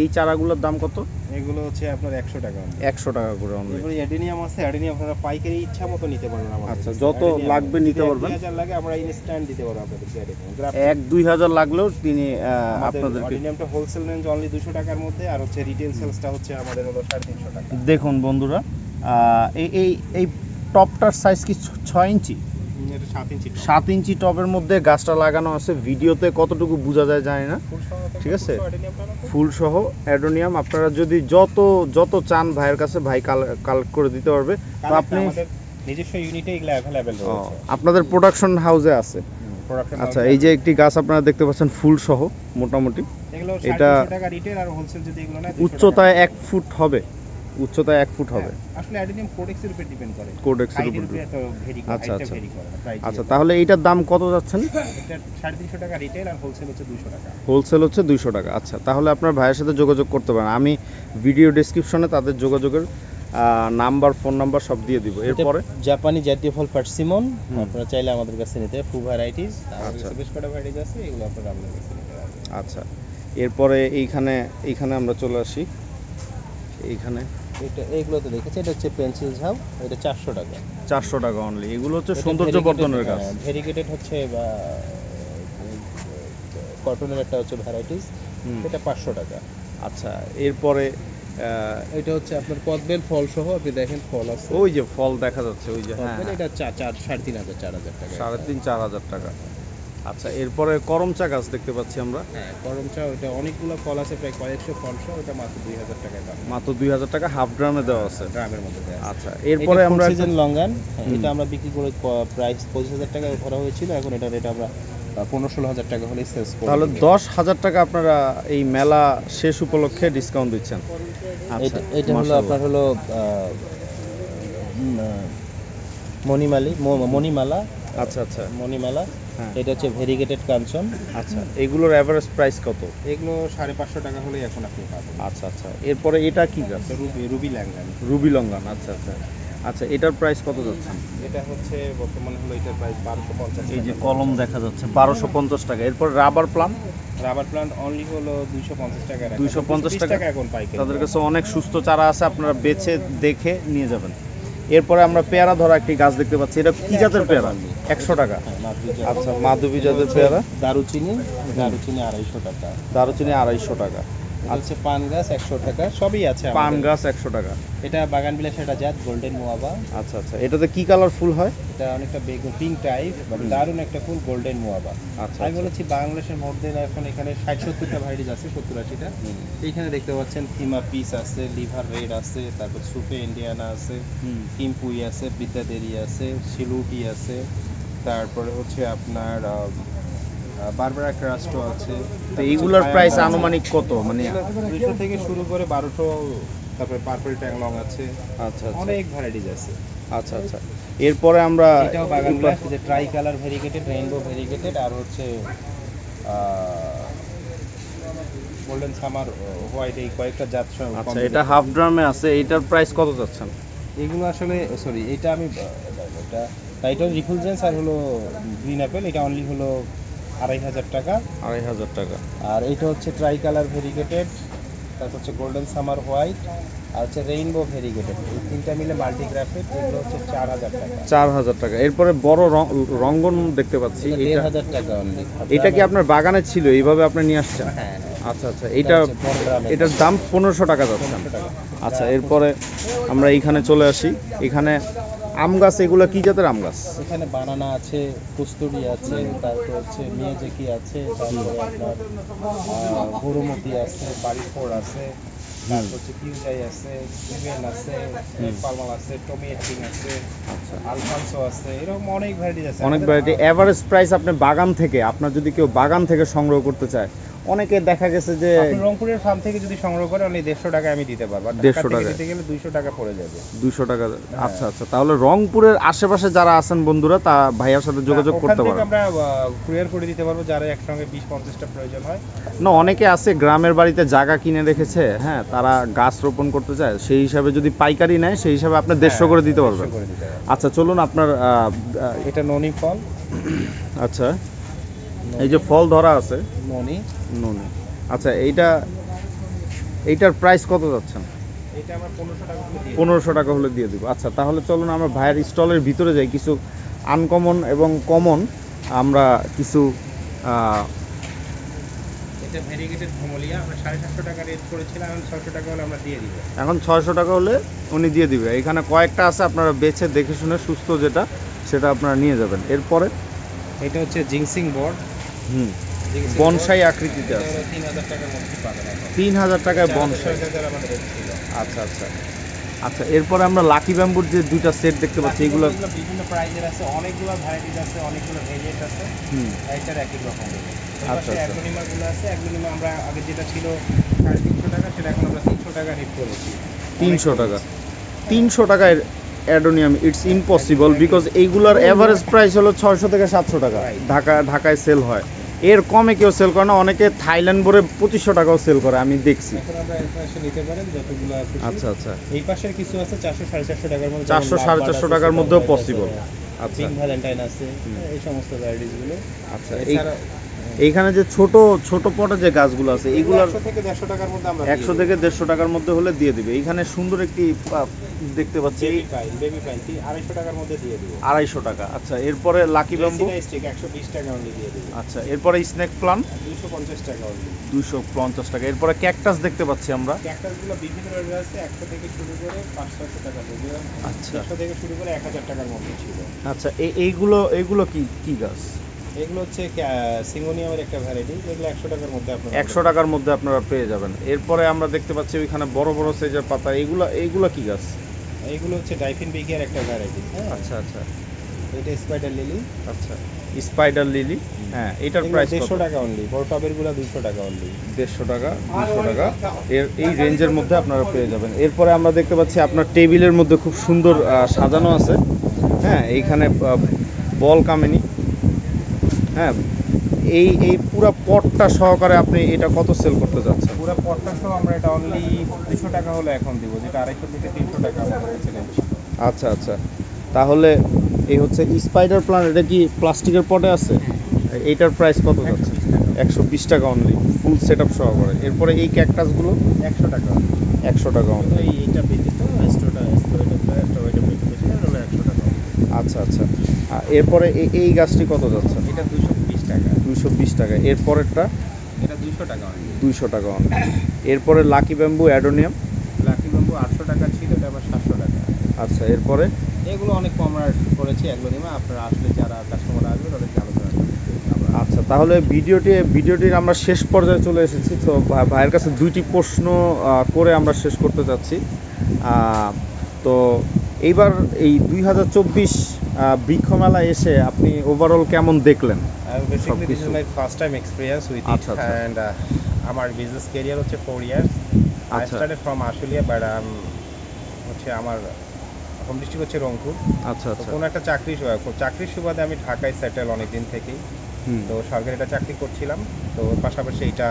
এই চারাগুলোর দাম কত? এগুলো হচ্ছে আপনার 100 টাকা। 100 টাকা করে অনলি। এরপরে অ্যাডেনিয়াম আছে, অ্যাডেনিয়াম আপনারা পাইকারি ইচ্ছা মতো নিতে পারবেন আমাদের। আচ্ছা, যত লাগবে নিতে পারবেন। 2000 লাগে আমরা ইনস্ট্যান্ট দিতে পারবো আপনাদেরকে অ্যাডেনিয়াম। 1-2000 লাগলেও তিনি আপনাদেরকে। অ্যাডেনিয়ামটা হোলসেল রেঞ্জ অনলি 200 টাকার মধ্যে, আর হচ্ছে রিটেল সেলসটা হচ্ছে আমাদের হলো 350 টাকা। দেখুন বন্ধুরা, এই টপটার সাইজ কি 6 ইঞ্চি? এটা 7 ইঞ্চি। 7 ইঞ্চি টবের মধ্যে গাছটা লাগানো আছে। ভিডিওতে কতটুকু বোঝা যায় জানি না, ঠিক আছে। ফুল সহ অ্যাডোনিয়াম আপনারা যদি যত চান ভাইয়ের কাছে, ভাই কালেক্ট করে দিতে পারবে। তো আপনি নিজস্ব ইউনিটে এগুলো अवेलेबल রয়েছে, আপনাদের প্রোডাকশন হাউসে আছে। আচ্ছা, এই যে একটি গাছ আপনারা দেখতে পাচ্ছেন ফুল সহ, মোটামুটি এটা 700 টাকা রিটেল, আর হোলসেল যদি এগুলো না উচ্চতায় 1 ফুট হবে। উচ্চতায় 1 ফুট হবে। আসলে অ্যাডেনিয়াম কোডেক্সের উপর ডিপেন্ড করে। কোডেক্সের উপর। আচ্ছা আচ্ছা আচ্ছা, তাহলে এইটার দাম কত যাচ্ছেন? এটা 350 টাকা রিটেল, আর হোলসেল হচ্ছে 200 টাকা। হোলসেল হচ্ছে 200 টাকা। আচ্ছা, তাহলে আপনার ভাইয়ের সাথে যোগাযোগ করতে পারেন। আমি ভিডিও ডেসক্রিপশনে তাদের যোগাযোগের নাম্বার, ফোন নাম্বার সব দিয়ে দিব। এরপরে জাপানি জাতীয় ফল পার্সিমন, আপনারা চাইলে আমাদের কাছে নিতে পারেন। ফু ভ্যারাইটিস, আচ্ছা, বেশ কটা ভ্যারাইটিস আছে, এগুলো আপনারা আমাদের কাছে নিতে পারবেন। আচ্ছা, এরপরে এইখানে আমরা চলে আসি। এইখানে এইগুলো তো দেখেছি, এটা হচ্ছে পেন্সিল ঝাউ, এটা 400 টাকা। 400 টাকা অনলি। এগুলো হচ্ছে সৌন্দর্য বর্ধনের গাছ। ভেরিগেটেড হচ্ছে বা কটনের একটা হচ্ছে ভ্যারাইটিস, এটা 500 টাকা। আচ্ছা, এরপরে এটা হচ্ছে আপনার কদবেল ফল সহ, আপনি দেখেন ফল আছে, ওই যে ফল দেখা যাচ্ছে, ওই যে হ্যাঁ, এটা 3,500 টাকা। 3,500-4,000 টাকা। আচ্ছা, এরপরে করমচা গাছ দেখতে পাচ্ছি আমরা। হ্যাঁ, করমচা, ওটা অনেকগুলো ফল আছে, প্রায় কয়েকশো ফল সহ, ওটা মাত্র 2000 টাকায় পাবেন। মাত্র 2000 টাকা, হাফ ড্রামে দেওয়া আছে, ড্রামের মধ্যে দেওয়া আছে। আচ্ছা, এরপরে আমরা সিজন লঙ্গান, এটা আমরা বিক্রি করে প্রাইস 25,000 টাকায় করা হয়েছিল, এখন এটা রেট আমরা 15-16,000 টাকা হলে সেলস করি। তাহলে 10,000 টাকা আপনারা এই মেলা শেষ উপলক্ষে ডিসকাউন্ট দিচ্ছেন। আচ্ছা, এটা হলো আপনার হলো মণিমালা। আচ্ছা আচ্ছা, মণিমালা, এটা হচ্ছে ভেরিগেটেড কাঞ্চন। আচ্ছা, এগুলোর এভারেজ প্রাইস কত? এগুলো 550 টাকা হলে এখন আপনি পাবেন। আচ্ছা আচ্ছা, এরপরে এটা কি গাছ? Ruby longan. রুবি লঙ্গান, আচ্ছা আচ্ছা আচ্ছা, এটার প্রাইস কত যাচ্ছে? এটা হচ্ছে বর্তমানে হলো এটার প্রাইস 1250। এই যে কলম দেখা যাচ্ছে 1250 টাকা। এরপর রাবার প্লান্ট অনলি হলো 250 টাকা। 250 টাকা এখন পাইকারি। তাদের কাছে অনেক সুস্থ চারা আছে, আপনারা বেছে দেখে নিয়ে যাবেন। এরপরে আমরা পেয়ারা ধরা একটি গাছ দেখতে পাচ্ছি। এটা কি জাতের পেয়ারা? 100 টাকা। আচ্ছা, মাধবী জাতের পেয়ারা। দারুচিনি 250 টাকা। দারুচিনি 250 টাকা। আচ্ছা, পান গাছ 100 টাকা, সবই আছে। পান গাছ 100 টাকা। এটা বাগান বিলাস, এটা জাত গোল্ডেন মোয়াবা। আচ্ছা আচ্ছা, এটাতে কি কালার ফুল হয়? এটা অনেকটা বেগুন পিঙ্ক টাইপ, দারুণ একটা ফুল, গোল্ডেন মোয়াবা। আচ্ছা, আমি বলেছি বাংলাদেশের মধ্যে এখন এখানে 60-70টা ভ্যারাইটিস আছে, 70-80টা। এইখানে দেখতে পাচ্ছেন থিমা পিস আছে, লিভার রেড আছে, তারপর সুপে ইন্ডিয়ানা আছে, কিমপুই আছে, বিদ্যাদেরি আছে, সিলুটি আছে, তারপরে হচ্ছে আপনার বারবারা ক্রাস্টো আছে। তো এইগুলোর প্রাইস আনুমানিক কত? মানে 200 থেকে শুরু করে 1200, তারপরে পার্পল ট্যাংলং আছে। আচ্ছা, অনেক ভ্যারাইটিস আছে। আচ্ছা আচ্ছা, এরপরে আমরা এটাও বাগান বিলাস, যে tri colour variegated, rainbow variegated, আর হচ্ছে গোল্ডেন সামার হোয়াইট, এই কয়েকটা জাত। আচ্ছা, এটা হাফ ড্রামে আছে। এটার প্রাইস কত যাচ্ছেন? এগুলো আসলে সরি, এটা আমি এটা টাইটল রিফুলজেন্স আর হলো গ্রিন অ্যাপেল, এটা অনলি হলো 2,500 টাকা। 2,500 টাকা। আর এটা হচ্ছে ট্রাই কালার ভেরিগেটেড, তারপর হচ্ছে গোল্ডেন সামার হোয়াইট, আর হচ্ছে রেইনবো ভেরিগেটেড, এই তিনটা মিলে মাল্টিগ্রাফেড, এগুলো হচ্ছে 4,000 টাকা। 4,000 টাকা। এরপরে বড় রঙ্গন দেখতে পাচ্ছি, এটা 1,500 টাকা অনলি। এটা কি আপনার বাগানে ছিল, এইভাবে আপনি নিয়ে আসছেন? হ্যাঁ। আচ্ছা আচ্ছা, এটার দাম 1500 টাকা যাচ্ছে। আচ্ছা, এরপরে আমরা এইখানে চলে আসি। এখানে আম গাছ, এগুলো কি জাতের আম গাছ? এখানে বানানা আছে, কস্তুরি আছে, তারপর হচ্ছে মিয়াজাকি আছে, তারপরে আপনার গরুমতি আছে, বাড়িফোর আছে, তারপর হচ্ছে কিউজাই আছে, ইভেন আছে, পালমাল আছে, টমিয়েটিং আছে, আচ্ছা, আলফানসো আছে, এরকম অনেক ভ্যারাইটিস আছে। অনেক ভ্যারাইটি। এভারেজ প্রাইস আপনি বাগান থেকে, আপনার যদি কেউ বাগান থেকে সংগ্রহ করতে চায়, অনেকে দেখা গেছে যে আপনি রংপুরের ফার্ম থেকে যদি সংগ্রহ করেন অনলি 150 টাকা আমি দিতে পারবো, আর ঢাকা 150 থেকে টাকা দিতে গেলে 200 টাকা পড়ে যাবে। 200 টাকা। আচ্ছা আচ্ছা, তাহলে রংপুরের আশেপাশে যারা আছেন বন্ধুরা, তা ভাইয়ার সাথে যোগাযোগ করতে ওখান থেকে পারেন। আমরা কুরিয়ার করে দিতে পারবো, যারা একসঙ্গে 20-50টা প্রয়োজন হয়। না, অনেকে আছে গ্রামের বাড়িতে জায়গা কিনে রেখেছে, হ্যাঁ, তারা গাছ রোপণ করতে চায়, সেই হিসাবে যদি পাইকারি নেয় সেই হিসাবে আপনি 150 করে দিতে পারবেন। 150 করে দিতে পারবো। আচ্ছা, চলুন আপনার এটা ননি ফল। আচ্ছা, এই যে ফল ধরা আছে ননি। ননি। আচ্ছা, এইটার প্রাইস কত যাচ্ছেন? এটা আমরা 1500 টাকা করে দিই। 1500 টাকা হলে দিয়ে দিব। আচ্ছা, তাহলে চলুন আমরা ভাইয়ের স্টলের ভিতরে যাই, কিছু আনকমন এবং কমন আমরা কিছু এটা ভেরিগেটেড ভোমোলিয়া আমরা 750 টাকা রেট করেছিলাম, এখন 600 টাকা হলে আমরা দিয়ে দিব। এখন 600 টাকা হলে উনি দিয়ে দিবে। এখানে কয়েকটা আছে, আপনারা বেছে দেখে শুনে সুস্থ যেটা সেটা আপনারা নিয়ে যাবেন। এরপরে এটা হচ্ছে জিংসিং বোর্ড। বনসাই আকৃতিতে আছে, 3000 টাকার মধ্যে পাবেন এখন। 3000 টাকায় বনসাই। 4000 আমাদের রেট ছিল। আচ্ছা আচ্ছা আচ্ছা, এরপরে আমরা লাকি ব্যাম্বুর যে দুইটা সেট দেখতে পাচ্ছি, এগুলো বিভিন্ন প্রাইজের আছে, অনেকগুলো ভ্যারাইটিস আছে, অনেকগুলো ভেরিয়েন্ট আছে। এইটার একই রকম। আচ্ছা, অ্যাগ্লোনিমা গুলো আছে, অ্যাগ্লোনিমা আমরা আগে যেটা ছিল 350 টাকা, সেটা এখন আমরা 300 টাকা রেট করেছি। 300 টাকা। 300 টাকায় অ্যাডোনিয়াম, ইটস ইম্পসিবল, বিকজ এইগুলোর এভারেজ প্রাইস হলো 600 থেকে 700 টাকা। ঢাকায় সেল হয়, এর কমে কেউ সেল করে না। অনেকে থাইল্যান্ড ভরে 2500 টাকাও সেল করে, আমি দেখছি। এখন আমরা এই পাশে নিতে পারেন যতগুলো আছে। আচ্ছা আচ্ছা, এই পাশের কিছু আছে 400-450 টাকার মধ্যে, 400-450 টাকার মধ্যেও পসিবল। আচ্ছা, পিঙ্ক ভ্যালেন্টাইন আছে, এই সমস্ত ভ্যারাইটিস গুলো। আচ্ছা, এইখানে যে ছোট ছোট পটে যে গাছগুলো আছে, এইগুলোর 100 থেকে 150 টাকার মধ্যে আমরা 100 থেকে 150 টাকার মধ্যে হলে দিয়ে দিবে। এইখানে সুন্দর একটি দেখতে পাচ্ছি, বেবি পাইন 250 টাকার মধ্যে দিয়ে দিব। 250 টাকা। আচ্ছা, এরপরে লাকি ব্যাম্বু স্টিক 120 টাকা অনলি দিয়ে দিব। আচ্ছা, এরপরে স্নেক প্লান্ট 250 টাকা অনলি। 250 টাকা। এরপরে ক্যাকটাস দেখতে পাচ্ছি আমরা। ক্যাকটাসগুলো বিভিন্ন রেঞ্জ আছে, 100 থেকে শুরু করে 500 টাকা পর্যন্ত। আচ্ছা, 100 থেকে শুরু করে 1000 টাকার মধ্যে ছিল। আচ্ছা, এইগুলো কি গাছ? এগুলো হচ্ছে সিঙ্গোনিয়ামের একটা ভ্যারাইটি, যেগুলো 100 টাকার মধ্যে আপনারা 100 টাকার মধ্যে আপনারা পেয়ে যাবেন। এরপরে আমরা দেখতে পাচ্ছি ওইখানে বড় বড় সাইজের পাতা, এইগুলো কি গাছ? এইগুলো হচ্ছে ডাইফিন বিগের একটা ভ্যারাইটি। আচ্ছা আচ্ছা, এটা স্পাইডার লিলি। আচ্ছা, স্পাইডার লিলি। হ্যাঁ, এটার প্রাইস 150 টাকা অনলি। বড় টবের গুলো 200 টাকা অনলি। 150 টাকা, 200 টাকা, এই রেঞ্জের মধ্যে আপনারা পেয়ে যাবেন। এরপরে আমরা দেখতে পাচ্ছি আপনার টেবিলের মধ্যে খুব সুন্দর সাজানো আছে। হ্যাঁ, এইখানে বল কামিনী। হ্যাঁ, এই পুরো পটটা সহকারে আপনি এটা কত সেল করতে যাচ্ছেন? পুরো পটটা সহ আমরা এটা অনলি 200 টাকা হলে এখন দিব, যেটা 250 থেকে 300 টাকা আমাদের কাছে রেঞ্জ। আচ্ছা আচ্ছা, তাহলে এই হচ্ছে স্পাইডার প্লান্ট, এটা কি প্লাস্টিকের পটে আছে? এইটার প্রাইস কত যাচ্ছে? 120 টাকা অনলি, ফুল সেটআপ সহকারে। এরপরে এই ক্যাকটাসগুলো 100 টাকা। 100 টাকা অনলি। এইটা ব্যতীত স্টোরটা ব্যতীত হলো 100 টাকা। আচ্ছা আচ্ছা, এরপরে এই গাছটি কত যাচ্ছে? এটা 220 টাকা। 220 টাকা। এরপরেরটা এটা 200 টাকা অনলি। 200 টাকা অনলি। এরপরে লাকি ব্যাম্বু অ্যাডোনিয়াম। লাকি ব্যাম্বু 800 টাকা ছিল, এটা আবার 700 টাকা। আচ্ছা, এরপরে এগুলো অনেক কম করেছি এগুলো। আপনারা আসলে যারা কাস্টমার আসবে তাদেরকে আলোচনা করতে। আচ্ছা, তাহলে ভিডিওটির আমরা শেষ পর্যায়ে চলে এসেছি। তো ভাইয়ের কাছে দুইটি প্রশ্ন করে আমরা শেষ করতে যাচ্ছি। তো এইবার এই 2024 বৃক্ষ মেলায় এসে আপনি ওভারঅল কেমন দেখলেন? Basically this is my first time experience with it, and আমার বিজনেস ক্যারিয়ার হচ্ছে 4 years. I started from Ashulia, but হচ্ছে আমার হোম ডিস্ট্রিক্ট হচ্ছে রংপুর। আচ্ছা আচ্ছা, কোনো একটা চাকরির সুবাদে আমি ঢাকায় সেটেল অনেক দিন থেকেই। তো সরকারি একটা চাকরি করছিলাম, তো পাশাপাশি এটা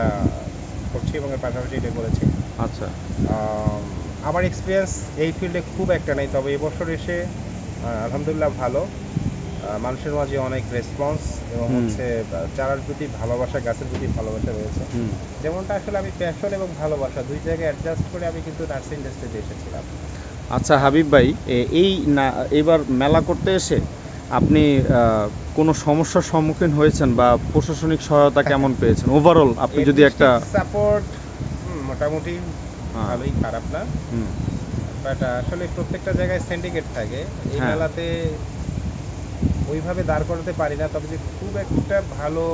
করছি এবং এর পাশাপাশি এটা করেছি। আচ্ছা, আমার এক্সপিরিয়েন্স এই ফিল্ডে খুব একটা নেই, তবে এবছর এসে আলহামদুলিল্লাহ ভালো। মানুষের মাঝে অনেক রেসপন্স এবং হচ্ছে চারার প্রতি ভালোবাসা, গাছের প্রতি ভালোবাসা রয়েছে। যেমনটা আসলে আমি প্যাশন এবং ভালোবাসা দুই জায়গায় অ্যাডজাস্ট করে আমি কিন্তু নার্সারি ইন্ডাস্ট্রিতে এসেছিলাম। আচ্ছা হাবিব ভাই, এবার মেলা করতে এসে আপনি কোনো সমস্যার সম্মুখীন হয়েছেন বা প্রশাসনিক সহায়তা কেমন পেয়েছেন ওভারঅল? আপনি যদি একটা সাপোর্ট মোটামুটি ভালোই, খারাপ না, বাট আসলে প্রত্যেকটা জায়গায় সিন্ডিকেট থাকে। এই মেলাতে ওইভাবে দাঁড় করাতে পারি না, তবে যে খুব একটা ভালো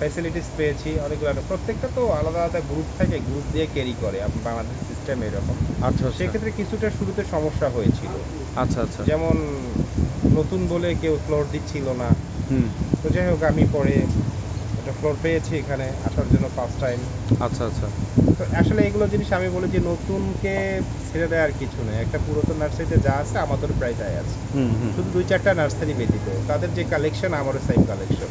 ফ্যাসিলিটিস পেয়েছি অনেকগুলো। প্রত্যেকটা তো আলাদা আলাদা গ্রুপ থাকে, গ্রুপ দিয়ে ক্যারি করে বাংলাদেশ সিস্টেম এরকম। আচ্ছা সেক্ষেত্রে কিছুটা শুরুতে সমস্যা হয়েছিল। আচ্ছা, যেমন নতুন বলে কেউ ফ্লোর দিচ্ছিল না। তো যাই হোক, আমি পরে একটা ফ্লোর পেয়েছি এখানে আসার জন্য ফার্স্ট টাইম। আচ্ছা। তো আসলে এগুলো জিনিস আমি বলি যে নতুনকে ছেড়ে দেয় আর কিছু নেই। একটা পুরাতন নার্সারিতে যা আছে আমাদের প্রায় তাই আছে, শুধু 2-4টা নার্সারি ব্যতীত। তাদের যে কালেকশন আমারও সেম কালেকশন।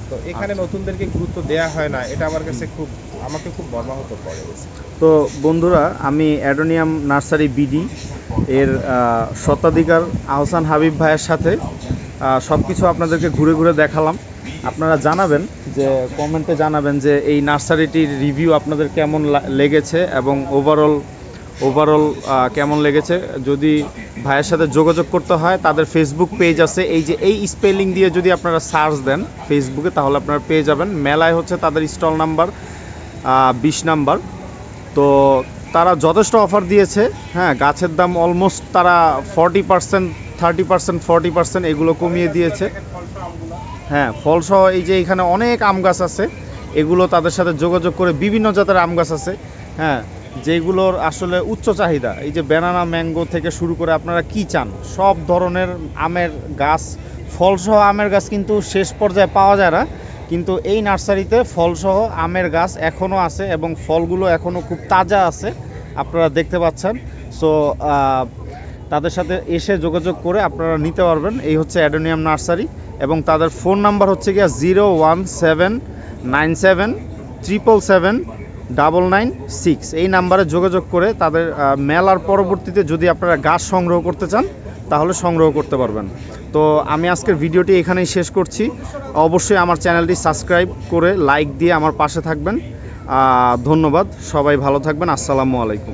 তো এখানে নতুনদেরকে গুরুত্ব দেয়া হয় না, এটা আমার কাছে আমাকে খুব মর্মাহত করে। তো বন্ধুরা, আমি অ্যাডোনিয়াম নার্সারি বিডি এর স্বত্বাধিকার আহসান হাবিব ভাইয়ের সাথে সব কিছু আপনাদেরকে ঘুরে ঘুরে দেখালাম। আপনারা জানাবেন, যে কমেন্টে জানাবেন যে এই নার্সারিটির রিভিউ আপনাদের কেমন লেগেছে এবং ওভারঅল কেমন লেগেছে। যদি ভাইয়ের সাথে যোগাযোগ করতে হয়, তাদের ফেসবুক পেজ আছে, এই স্পেলিং দিয়ে যদি আপনারা সার্চ দেন ফেসবুকে, তাহলে আপনারা পেয়ে যাবেন। মেলায় হচ্ছে তাদের স্টল নাম্বার 20 নাম্বার। তো তারা যথেষ্ট অফার দিয়েছে। হ্যাঁ, গাছের দাম অলমোস্ট তারা 40%, 30%, 40% এগুলো কমিয়ে দিয়েছে। হ্যাঁ, ফলসহ এই যে এখানে অনেক আম গাছ আছে, এগুলো তাদের সাথে যোগাযোগ করে বিভিন্ন জাতের আম গাছ আছে। হ্যাঁ, যেগুলোর আসলে উচ্চ চাহিদা। এই যে ব্যানানা, ম্যাঙ্গো থেকে শুরু করে আপনারা কি চান, সব ধরনের আমের গাছ, ফলসহ আমের গাছ কিন্তু শেষ পর্যায়ে পাওয়া যায় না। কিন্তু এই নার্সারিতে ফলসহ আমের গাছ এখনও আছে এবং ফলগুলো এখনও খুব তাজা আছে, আপনারা দেখতে পাচ্ছেন। সো তাদের সাথে এসে যোগাযোগ করে আপনারা নিতে পারবেন। এই হচ্ছে অ্যাডোনিয়াম নার্সারি, এবং তাদের ফোন নাম্বার হচ্ছে গিয়া 01797779996। এই নাম্বারে যোগাযোগ করে তাদের মেলার পরবর্তীতে যদি আপনারা গাছ সংগ্রহ করতে চান, তাহলে সংগ্রহ করতে পারবেন। তো আমি আজকের ভিডিওটি এখানেই শেষ করছি। অবশ্যই আমার চ্যানেলটি সাবস্ক্রাইব করে লাইক দিয়ে আমার পাশে থাকবেন। ধন্যবাদ, সবাই ভালো থাকবেন। আসসালামু আলাইকুম।